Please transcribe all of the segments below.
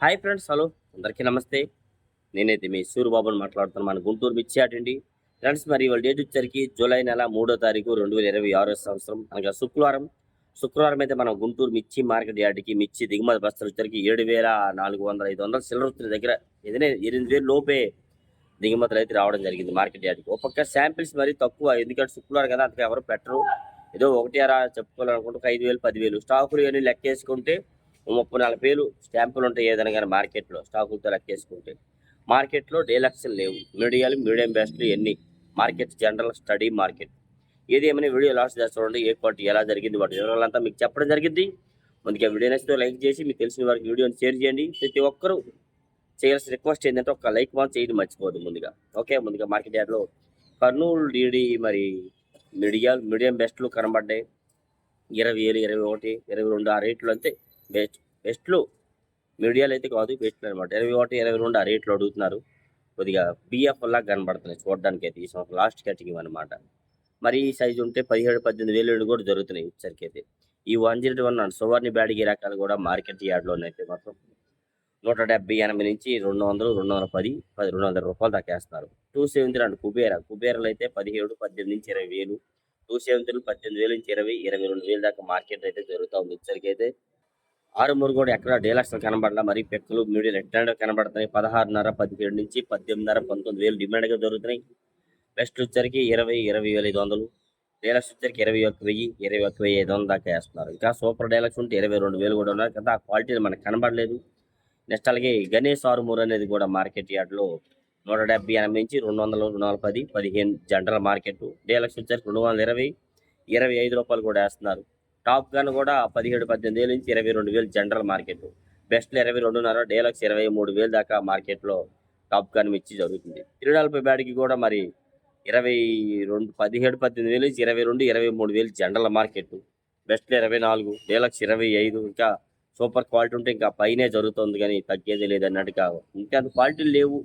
Hi friends, hello అందరికీ నమస్తే. నేనైతే మీ సూరిబాబుని మాట్లాడుతున్నాను. మన గుంటూరు మిర్చి అటండి ఫ్రెండ్స్. మరి వాళ్ళ డేట్ వచ్చరికి జూలై నెల 3వ తారీఖు 2026 సంవత్సరం అనగా శుక్రవారం అయితే మనం గుంటూరు మిర్చి మార్కెట్ యార్డ్కి మిర్చి దిగుమతి బస్తాలు వచ్చరికి 7,400-500 చిల్లర వస్తున్న దగ్గర ఏదైనా 8,000 లోపే దిగుమతులు అయితే రావడం జరిగింది మార్కెట్ యార్డ్కి. ఒక పక్క శాంపిల్స్ మరీ తక్కువ, ఎందుకంటే శుక్రవారం కదా, అంతగా ఎవరు పెట్టరు. ఏదో ఒకటి అరా చెప్పుకోవాలనుకుంటే 5,000 10,000 స్టాకులు ఇవన్నీ లెక్కేసుకుంటే 30-40,000 స్టాంపులు ఉంటాయి ఏదైనా కానీ మార్కెట్లో స్టాకులతో లెక్కేసుకుంటే. మార్కెట్లో డీలక్స్ లేవు, మీడియం బెస్ట్లు ఎన్ని మార్కెట్ జనరల్ స్టడీ మార్కెట్. ఏది ఏమైనా వీడియో లాస్ట్ చేసి చూడండి, ఏ క్వాలిటీ ఎలా జరిగింది వాటి వివరాలంతా మీకు చెప్పడం జరిగింది. ముందుగా వీడియో నచ్చితే లైక్ చేసి మీకు తెలిసిన వారికి వీడియోని షేర్ చేయండి. ప్రతి ఒక్కరూ చేయాల్సిన రిక్వెస్ట్ ఏంటంటే ఒక లైక్ మాత్రం చేయడం మర్చిపోదు ముందుగా. ఓకే, ముందుగా మార్కెట్ యార్డ్లో కర్నూలు డీడీ మరి మీడియం బెస్ట్లు కనబడ్డాయి. 20,000, 21, 22 ఆ రేట్లు అంతే. బెస్ట్లు మీడియాలు అయితే కాదు, బెస్ట్లు అనమాట. 21, 22 ఆ రేట్లు అడుగుతున్నారు. కొద్దిగా బిఎఫ్ లాగా కనబడుతున్నాయి చూడడానికి అయితే. ఈ సంవత్సరం లాస్ట్ కటింగ్ అనమాట. మరి ఈ సైజు ఉంటే 17-18,000 కూడా జరుగుతున్నాయి ఇచ్చరికి అయితే. ఈ 101 సువర్ణ బ్యాడిగి రకాలు కూడా మార్కెట్ యార్డ్లోనైతే మాత్రం 170-80 నుంచి 200, 210, 200 రూపాయలు దాకా వేస్తున్నారు. 270 కుబేరాలు అయితే 17-18 నుంచి 20,000, 270 18,000 నుంచి 20, 22,000 దాకా మార్కెట్ అయితే జరుగుతూ ఉంది ఇచ్చరికి అయితే. ఆరుమూరు కూడా ఎక్కడ డీలక్స్ కనబడాల, మరి పెక్కలు మీడియం రెక్టాండర్ కనబడుతున్నాయి. 16.5, 17 నుంచి 18.5, 19,000 డిమాండ్గా దొరుకుతున్నాయి. బెస్ట్ వచ్చరికి 20, 20,500, డీలక్స్ వచ్చరికి 21,000, 21,500 దాకా వేస్తున్నారు. ఇంకా సూపర్ డీలక్స్ ఉంటే 22,000 కూడా ఉన్నారు కదా. ఆ క్వాలిటీ మనకు కనబడలేదు. నెక్స్ట్ అలాగే గణేష్ ఆరుమూరు అనేది కూడా మార్కెట్ యార్డ్లో 170-80 నుంచి 200, 210, 15 జనరల్ మార్కెట్. డీలక్స్ వచ్చరికి 220, 25 రూపాయలు కూడా వేస్తున్నారు. టాప్ గన్ కూడా 17-18,000 నుంచి 22,000 జనరల్ మార్కెట్. బెస్ట్లు 22.5, డీలక్స్ 23,000 దాకా మార్కెట్లో టాప్ గన్ మిర్చి జరుగుతుంది. 340 బ్యాడ్కి కూడా మరి 17-18,000 నుంచి 22, 23,000 జనరల్ మార్కెట్. బెస్ట్లు 24, డీలక్స్ 25. ఇంకా సూపర్ క్వాలిటీ ఉంటే ఇంకా పైనే జరుగుతుంది, కానీ తగ్గేది లేదన్నట్టుగా. ఇంకా అంత క్వాలిటీలు లేవు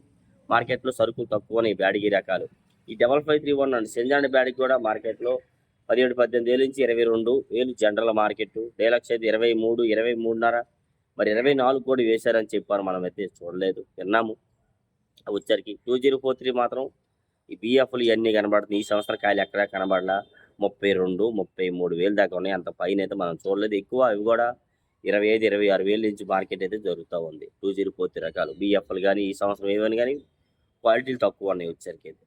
మార్కెట్లో, సరుకులు తక్కువనే బ్యాడిగి రకాలు. ఈ 5531 అండి సెంజాండ్ బ్యాడికి కూడా మార్కెట్లో 17-18,000 నుంచి 22,000 జనరల్ మార్కెట్. డీలక్స్ అయితే 23, 23.5, మరి 24 కూడా వేశారని చెప్పారు. మనమైతే చూడలేదు, విన్నాము. వచ్చరికి 2043 మాత్రం ఈ బిఎఫ్లు ఇవన్నీ కనబడుతుంది. ఈ సంవత్సరం కాయలు ఎక్కడా కనబడలా. 32, 33,000 దాకా ఉన్నాయి. అంత పైన అయితే మనం చూడలేదు. ఎక్కువ అవి కూడా 25, 26,000 నుంచి మార్కెట్ అయితే జరుగుతూ ఉంది. 2043 రకాలు బిఎఫ్లు కానీ ఈ సంవత్సరం ఏమని కానీ క్వాలిటీలు తక్కువ ఉన్నాయి వచ్చరికి అయితే.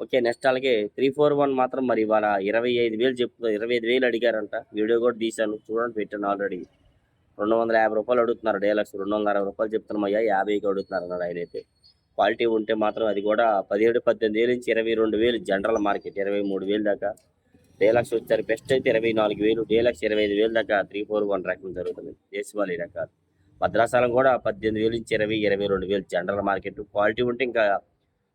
ఓకే, నెక్స్ట్ అలాగే 341 మాత్రం మరి ఇవాళ 25,000 చెప్తున్నారు. 25,000 అడిగారంట. వీడియో కూడా తీశాను, చూడండి, పెట్టాను ఆల్రెడీ. 250 రూపాయలు అడుగుతున్నారు డీలక్స్. 260 రూపాయలు చెప్తున్నామయ్యా, 50కి అడుగుతున్నారు అన్నాడు ఆయన అయితే. క్వాలిటీ ఉంటే మాత్రం అది కూడా 17-18,000 నుంచి 22,000 జనరల్ మార్కెట్. 23,000 దాకా డీలక్స్ వచ్చారు. బెస్ట్ అయితే 24,000, డీలక్స్ 25,000 దాకా 341 రకం జరుగుతుంది. దేశవాళీ రకాలు. భద్రాచలం కూడా 18,000 నుంచి 20, 22,000 జనరల్ మార్కెట్. క్వాలిటీ ఉంటే ఇంకా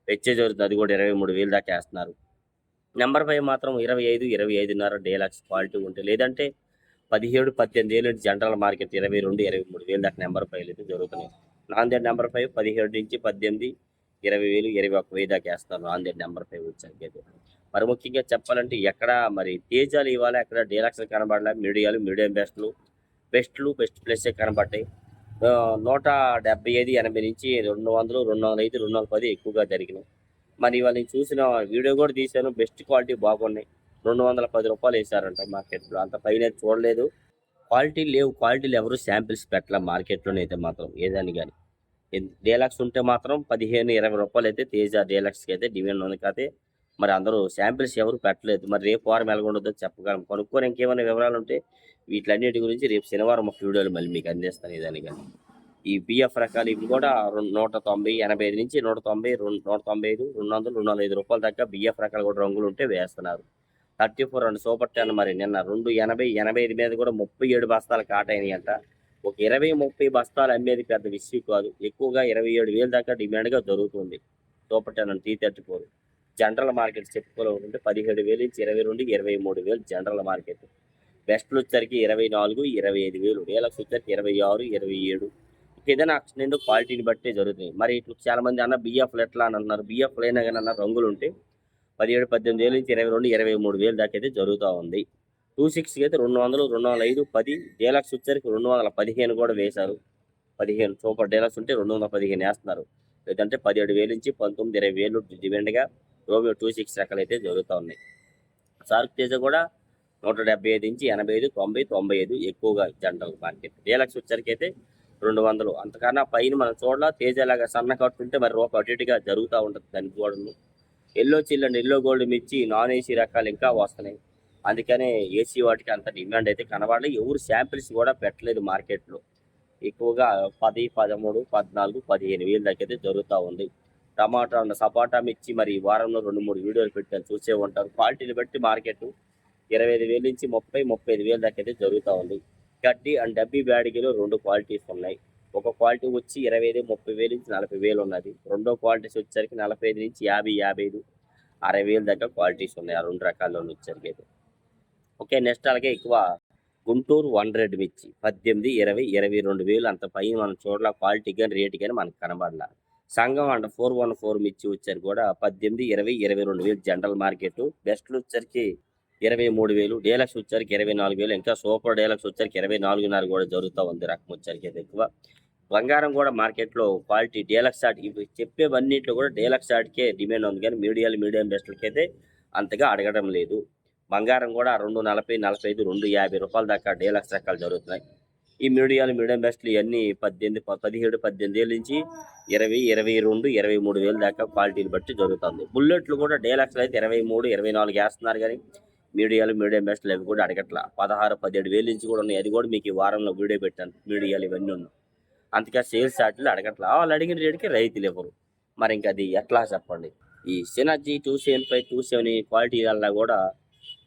వెచ్చే జరుగుతుంది, అది కూడా 23,000 దాకా వేస్తున్నారు. నెంబర్ 5 మాత్రం 25, 25.5 డీలక్స్ క్వాలిటీ ఉంటే, లేదంటే 17-18,000 జనరల్ మార్కెట్. 22, 23,000 దాకా నెంబర్ 5 అయితే జరుగుతున్నాయి. నాందేడ్ నెంబర్ 5 17 నుంచి 18, 20,000, 21,000 దాకా వేస్తారు నాందేడ్ నెంబర్ 5 వచ్చాక అయితే. మరి ముఖ్యంగా చెప్పాలంటే ఎక్కడ మరి తేజాలు ఇవాళ ఎక్కడ డీలక్స్ కనబడలే. మీడియం బెస్ట్ ప్లేసే కనబడ్డాయి. 175, 80 నుంచి 200, 205, 210 ఎక్కువగా జరిగినాయి. మరి ఇవాళ నేను చూసిన వీడియో కూడా తీశాను. బెస్ట్ క్వాలిటీ బాగున్నాయి. 210 రూపాయలు వేశారంట మార్కెట్లో. అంత పైన చూడలేదు. క్వాలిటీలు ఎవరు శాంపిల్స్ పెట్టలే మార్కెట్లోనైతే మాత్రం ఏదని కానీ. డీలక్స్ ఉంటే మాత్రం 15, 20 రూపాయలు అయితే తేజ డీలక్స్కి అయితే డిమాండ్ ఉంది. కాకపోతే మరి అందరూ శాంపిల్స్ ఎవరు పెట్టలేదు. మరి రేపు వారం ఎలాగుండదో చెప్పగలం. కొనుక్కొని ఇంకేమైనా వివరాలు ఉంటే వీటిలన్నిటి గురించి రేపు శనివారం ఒక వీడియోలు మళ్ళీ మీకు అందిస్తాను ఇదని కానీ. ఈ బిఎఫ్ రకాలు ఇవి కూడా 190, 85 నుంచి 190, 195, 200, 205 రూపాయల దాకా బిఎఫ్ రకాలు కూడా రంగులు ఉంటే వేస్తున్నారు. 34 అండ్ సూపర్ 10 మరి నిన్న 280, 85 మీద కూడా 37 బస్తాలు కాటైనాయి అంట. ఒక 20, 30 బస్తాలు అమ్మేది పెద్ద విషయం కాదు. ఎక్కువగా 27,000 దాకా డిమాండ్గా దొరుకుతుంది. సూపర్ 10 అండ్ 334 జనరల్ మార్కెట్ చెప్పుకోవాలంటే 17,000 నుంచి 22, 23,000 జనరల్ మార్కెట్. బెస్ట్లు వచ్చరికి 24, 25,000, డీలక్స్ వచ్చరికి 26, 27. ఏదైనా నిండు క్వాలిటీని బట్టే జరుగుతుంది. మరి ఇట్లు చాలా మంది అన్న బిఎఫ్లు ఎట్లా అని అన్నారు. బిఎఫ్లు అయినా కానీ అన్న రంగులు ఉంటే 17-18,000 నుంచి 22, 23,000 దాకా అయితే జరుగుతూ ఉంది. 26కి అయితే 200, 205, 10. డీలక్స్ వచ్చరికి 215 కూడా వేశారు. 15 సూపర్ డీలక్స్ ఉంటే 215 వేస్తున్నారు. లేదంటే 17,000 నుంచి 19, 20,000 డిమాండ్గా రోమియో 26 రకాలు అయితే జరుగుతూ ఉన్నాయి. సార్క్ తేజ కూడా 175 నుంచి 85, 90, 95 ఎక్కువగా జనరల్ మార్కెట్. డీలక్స్ వచ్చరికి అయితే 200 అంతకన్నా పైన మనం చూడాల. తేజ లాగా సన్న కట్టుంటే మరి రూప అటు ఇటుగా జరుగుతూ ఉంటుంది దానికి కూడా. Yellow chill and yellow gold మిర్చి నాన్ ఏసీ రకాలు ఇంకా వస్తున్నాయి. అందుకనే ఏసీ వాటికి అంత డిమాండ్ అయితే కనబడలేదు. ఎవరు శాంపిల్స్ కూడా పెట్టలేదు మార్కెట్లో. ఎక్కువగా 10, 13, 14, 15,000 దాకా అయితే జరుగుతూ ఉంది. టమాటా సపోటా మిర్చి మరి ఈ వారంలో 2-3 వీడియోలు పెట్టాను, చూసే ఉంటారు. క్వాలిటీని బట్టి మార్కెట్ 25,000 నుంచి 30, 35,000 దాకా అయితే జరుగుతూ ఉంది. గడ్డి అండ్ డబ్బీ బ్యాడిగిలో 2 క్వాలిటీస్ ఉన్నాయి. ఒక క్వాలిటీ వచ్చి 25, 30,000 నుంచి 40,000 ఉన్నది. రెండో క్వాలిటీస్ వచ్చేసరికి 45 నుంచి 50, 55, 60,000 దాకా క్వాలిటీస్ ఉన్నాయి. ఆ 2 రకాల్లో వచ్చేసరికి అయితే. ఓకే, నెక్స్ట్ అలాగే ఎక్కువ గుంటూరు 100 మిర్చి 18, 20, 22,000 అంత పైన మనం చూడాల. క్వాలిటీ కానీ రేటు కానీ మనకు కనబడాల. సంఘం అండ్ 414 మిర్చి వచ్చారు కూడా 18, 20, 22,000 జనరల్ మార్కెట్. బెస్ట్లు వచ్చరికి 23,000, డీలక్స్ వచ్చరికి 24,000, ఇంకా సూపర్ డీలక్స్ వచ్చరికి 24,500 కూడా జరుగుతూ ఉంది. రకం వచ్చరికి అయితే ఎక్కువ. బంగారం కూడా మార్కెట్లో క్వాలిటీ డీలక్స్ ఆర్ట్ ఇవి చెప్పేవన్నింటిలో కూడా డీలక్స్ ఆర్ట్కే డిమాండ్ ఉంది, కానీ మీడియం బెస్ట్లకి అయితే అంతగా అడగడం లేదు. బంగారం కూడా 240, 45, 250 రూపాయల దాకా డీలక్స్ రకాలు జరుగుతున్నాయి. ఈ మీడియం బెస్ట్లు ఇవన్నీ 17, 18,000 నుంచి 20, 22, 23,000 దాకా క్వాలిటీని బట్టి జరుగుతుంది. బుల్లెట్లు కూడా డీలక్స్లో అయితే 23, 24 వేస్తున్నారు, కానీ మీడియం బెస్ట్లు అవి కూడా అడగట్లా. 16, 17,000 నుంచి కూడా ఉన్నాయి. అది కూడా మీకు ఈ వారంలో వీడియో పెట్టాను. మీడియాలు ఇవన్నీ ఉన్నాయి. అందుకే సేల్స్ ఆటలు అడగట్లా. వాళ్ళు అడిగిన రేటుకి రైతులు ఇవ్వరు. మరి ఇంకా అది ఎట్లా చెప్పండి. ఈ సినర్జీ 275, 270 క్వాలిటీ వల్ల కూడా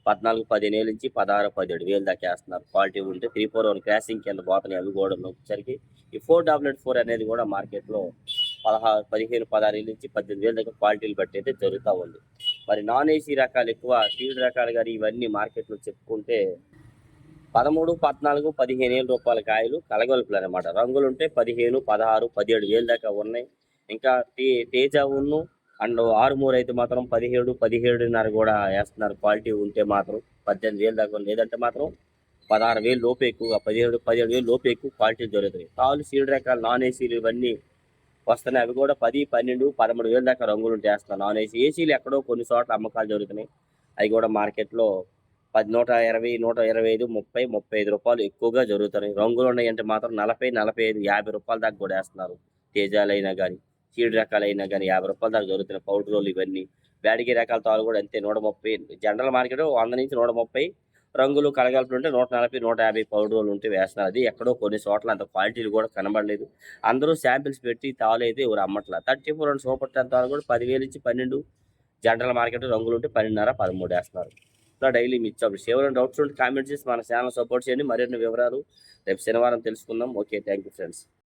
14, 15,000 నుంచి 16, 17,000 దాకా వేస్తున్నారు. క్వాలిటీ ఉంటే 341 క్రాసింగ్ కింద పోతున్నాయి. అవి కూడా వచ్చేసరికి ఈ 444 అనేది కూడా మార్కెట్లో 15, 16,000 నుంచి 18,000 దాకా క్వాలిటీలు బట్టి అయితే జరుగుతూ ఉంది. మరి నాన్ ఏసీ రకాలు ఎక్కువ సీడ్ రకాలు కానీ ఇవన్నీ మార్కెట్లో చెప్పుకుంటే 13, 14, 15,000 రూపాయల కాయలు కలగొలుపులు అనమాట. రంగులుంటే 15, 16, 17,000 దాకా ఉన్నాయి. ఇంకా తేజ ఉన్ను అండ్ ఆరుమూరు అయితే మాత్రం 17, 17,500 కూడా వేస్తున్నారు. క్వాలిటీ ఉంటే మాత్రం 18,000 దాకా, లేదంటే మాత్రం 16,000 లోపు ఎక్కువగా, 17,000 లోపు ఎక్కువ క్వాలిటీ దొరుకుతాయి. తాలు సీడ్ రకాలు నాన్ ఏసీలు ఇవన్నీ వస్తున్నాయి. అవి కూడా 10, 12, 13,000 దాకా రంగులు ఉంటే వేస్తున్నారు. నాన్ ఏసీ ఏసీలు ఎక్కడో కొన్ని చోట్ల అమ్మకాలు జరుగుతున్నాయి. అవి కూడా మార్కెట్లో 120, 125, 30, 35 రూపాయలు ఎక్కువగా జరుగుతున్నాయి. రంగులు ఉన్నాయంటే మాత్రం 40, 45, 50 రూపాయల దాకా కూడా వేస్తున్నారు. తేజాలైనా కానీ సీడ్ రకాలైనా కానీ 50 రూపాయల దాకా జరుగుతున్నాయి. పౌడర్ రోలు ఇవన్నీ బ్యాడిగి రకాల తాలు కూడా అంతే 130. జనరల్ మార్కెట్ 100 నుంచి 130, రంగులు కలగలుపులు ఉంటే 140, 150 పౌడర్ రోలు ఉంటే వేస్తున్నారు. అది ఎక్కడో కొన్ని చోట్ల అంత క్వాలిటీలు కూడా కనబడలేదు. అందరూ శాంపిల్స్ పెట్టి తాలు అయితే ఎవరు అమ్మట్లా. 34 అండ్ సూపర్ 10 తాలు కూడా 10,000 నుంచి 12, జనరల్ మార్కెట్ రంగులు ఉంటే 12.5, 13 వేస్తున్నారు. డైలీ మిర్చి అప్డేట్స్. ఎవరైనా డౌట్స్ ఉంటే కామెంట్ చేసి మన ఛానల్ సపోర్ట్ చేయండి. మరిన్ని వివరాలు రేపు శనివారం తెలుసుకుందాం. Okay, thank you friends.